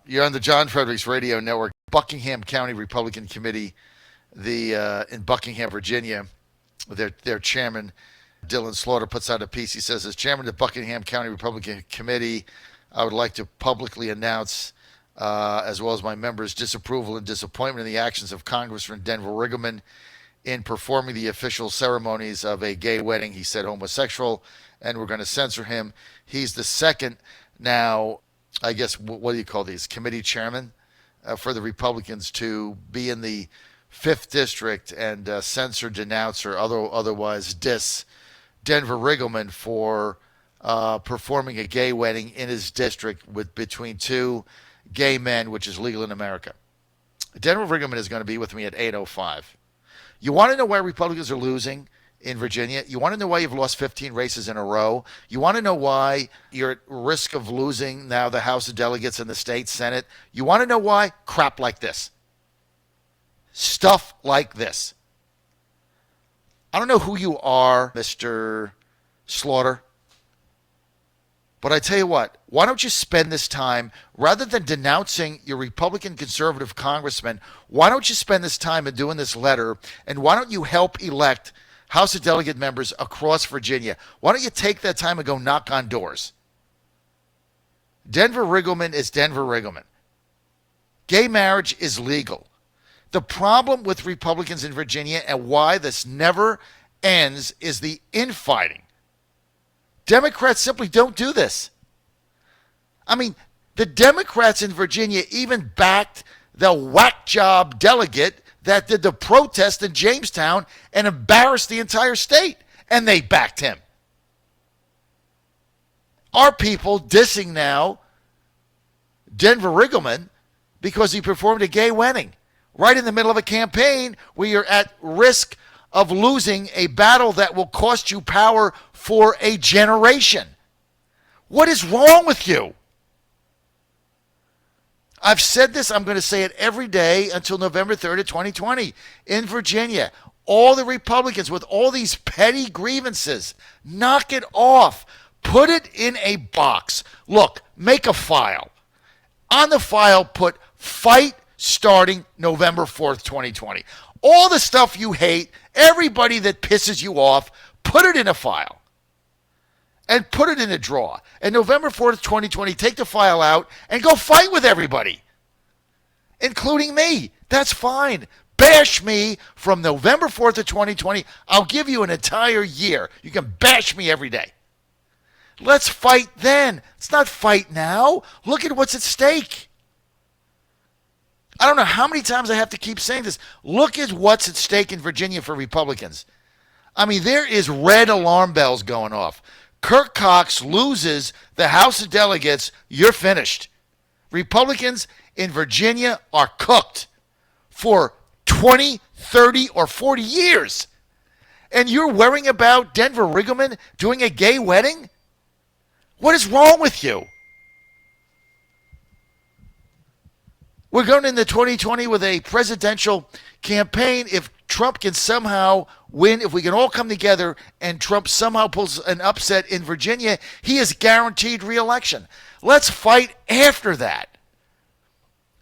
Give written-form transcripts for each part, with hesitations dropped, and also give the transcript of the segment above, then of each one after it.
You're on the John Fredericks Radio Network. Buckingham County Republican Committee, in Buckingham, Virginia, their chairman, Dylan Slaughter, puts out a piece. He says, as chairman of the Buckingham County Republican Committee, I would like to publicly announce, as well as my members' disapproval and disappointment in the actions of Congressman Denver Riggleman in performing the official ceremonies of a gay wedding. He said homosexual, and we're going to censor him. He's the second now, I guess, what do you call these, committee chairman for the Republicans to be in the 5th District and censor, denounce, or otherwise diss Denver Riggleman for performing a gay wedding in his district between two gay men, which is legal in America. Denver Riggleman is going to be with me at 8:05. You want to know why Republicans are losing in Virginia? You want to know why you've lost 15 races in a row? You want to know why you're at risk of losing now the House of Delegates and the state Senate? You want to know why? Crap like this. Stuff like this. I don't know who you are, Mr. Slaughter, but I tell you what, why don't you spend this time, rather than denouncing your Republican conservative congressman, why don't you spend this time in doing this letter, and why don't you help elect House of Delegate members across Virginia? Why don't you take that time and go knock on doors? Denver Riggleman is Denver Riggleman. Gay marriage is legal. The problem with Republicans in Virginia and why this never ends is the infighting. Democrats simply don't do this. I mean, the Democrats in Virginia even backed the whack job delegate that did the protest in Jamestown and embarrassed the entire state, and they backed him. Our people dissing now Denver Riggleman because he performed a gay wedding right in the middle of a campaign where you're at risk of losing a battle that will cost you power for a generation. What is wrong with you? I've said this, I'm going to say it every day until November 3rd of 2020. In Virginia, all the Republicans with all these petty grievances, knock it off. Put it in a box. Look, make a file. On the file, put fight starting November 4th, 2020. All the stuff you hate, everybody that pisses you off, put it in a file and put it in a drawer. And November 4th, 2020, take the file out and go fight with everybody, including me. That's fine. Bash me from November 4th of 2020. I'll give you an entire year. You can bash me every day. Let's fight then. Let's not fight now. Look at what's at stake. I don't know how many times I have to keep saying this. Look at what's at stake in Virginia for Republicans. I mean, there is red alarm bells going off. Kirk Cox loses the House of Delegates, you're finished. Republicans in Virginia are cooked for 20, 30, or 40 years. And you're worrying about Denver Riggleman doing a gay wedding? What is wrong with you? We're going into 2020 with a presidential campaign. If Trump can somehow win, if we can all come together and Trump somehow pulls an upset in Virginia, he is guaranteed re-election. Let's fight after that.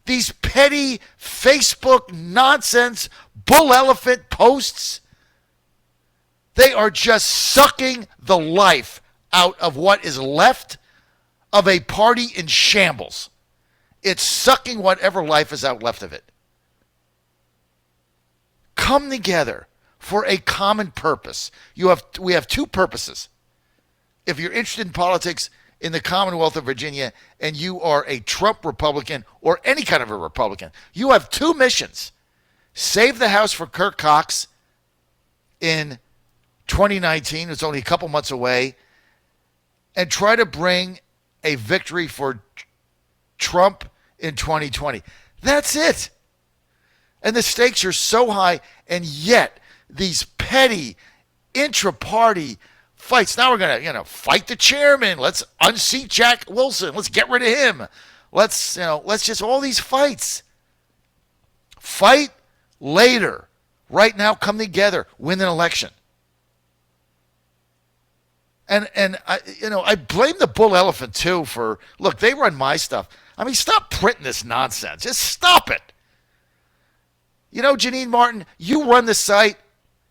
These petty Facebook nonsense, bull elephant posts, they are just sucking the life out of what is left of a party in shambles. It's sucking whatever life is out left of it. Come together for a common purpose. We have two purposes. If you're interested in politics in the Commonwealth of Virginia and you are a Trump Republican or any kind of a Republican, you have two missions. Save the House for Kirk Cox in 2019. It's only a couple months away. And try to bring a victory for Trump in 2020. That's it. And the stakes are so high, and yet these petty intra-party fights. Now we're going to, fight the chairman. Let's unseat Jack Wilson. Let's get rid of him. Let's just all these fights. Fight later. Right now, come together, win an election. And I blame the bull elephant too for, look, they run my stuff. I mean, stop printing this nonsense. Just stop it. You know, Janine Martin, you run the site.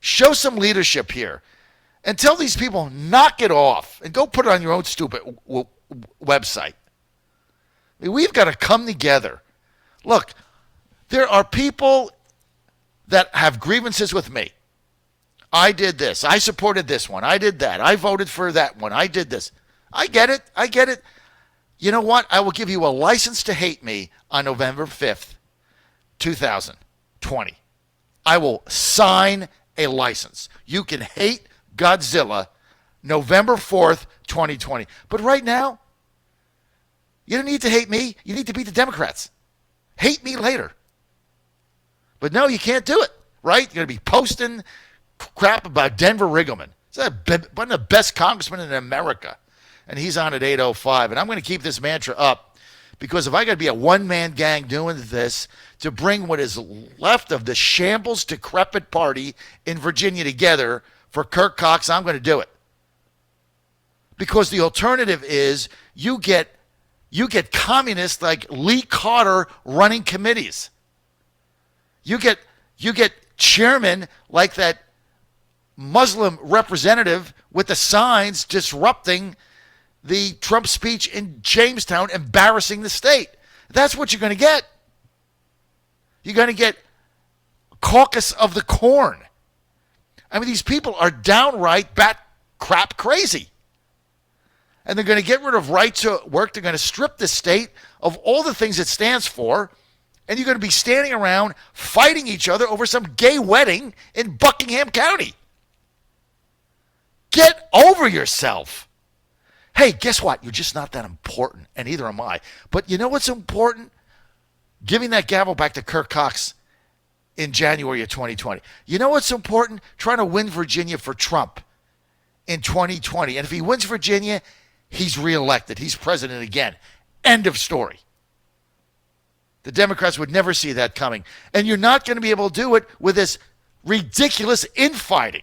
Show some leadership here. And tell these people, knock it off. And go put it on your own stupid website. I mean, we've got to come together. Look, there are people that have grievances with me. I did this. I supported this one. I did that. I voted for that one. I did this. I get it. I get it. You know what? I will give you a license to hate me on November 5th, 2020. I will sign a license. You can hate Godzilla November 4th, 2020. But right now, you don't need to hate me. You need to beat the Democrats. Hate me later. But no, you can't do it, right? You're going to be posting crap about Denver Riggleman. He's one of the best congressmen in America. And he's on at 8:05. And I'm going to keep this mantra up because if I got to be a one-man gang doing this to bring what is left of the shambles decrepit party in Virginia together for Kirk Cox, I'm going to do it. Because the alternative is you get communists like Lee Carter running committees. You get chairmen like that Muslim representative with the signs disrupting the Trump speech in Jamestown, embarrassing the state. That's what you're going to get. You're going to get caucus of the corn. I mean, these people are downright bat crap crazy. And they're going to get rid of right to work. They're going to strip the state of all the things it stands for. And you're going to be standing around fighting each other over some gay wedding in Buckingham County. Get over yourself. Hey, guess what? You're just not that important, and neither am I. But you know what's important? Giving that gavel back to Kirk Cox in January of 2020. You know what's important? Trying to win Virginia for Trump in 2020. And if he wins Virginia, he's reelected. He's president again. End of story. The Democrats would never see that coming. And you're not going to be able to do it with this ridiculous infighting.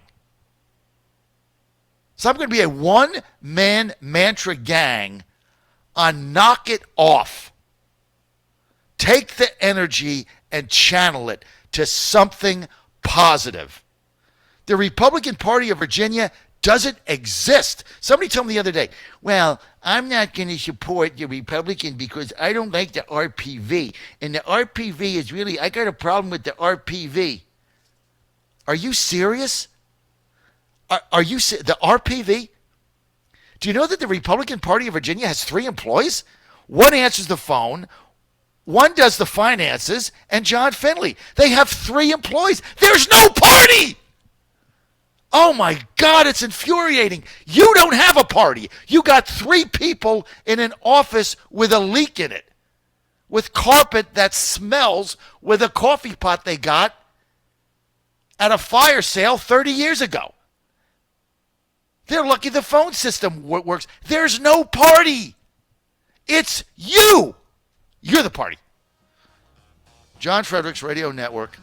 So I'm going to be a one-man mantra gang on knock it off. Take the energy and channel it to something positive. The Republican Party of Virginia doesn't exist. Somebody told me the other day, well, I'm not going to support the Republican because I don't like the RPV. And the RPV is really, I got a problem with the RPV. Are you serious? Are you the RPV? Do you know that the Republican Party of Virginia has 3 employees? One answers the phone, one does the finances, and John Finley. They have 3 employees. There's no party! Oh my God, it's infuriating. You don't have a party. You got 3 people in an office with a leak in it, with carpet that smells, with a coffee pot they got at a fire sale 30 years ago. They're lucky the phone system works. There's no party. It's you. You're the party. John Fredericks Radio Network.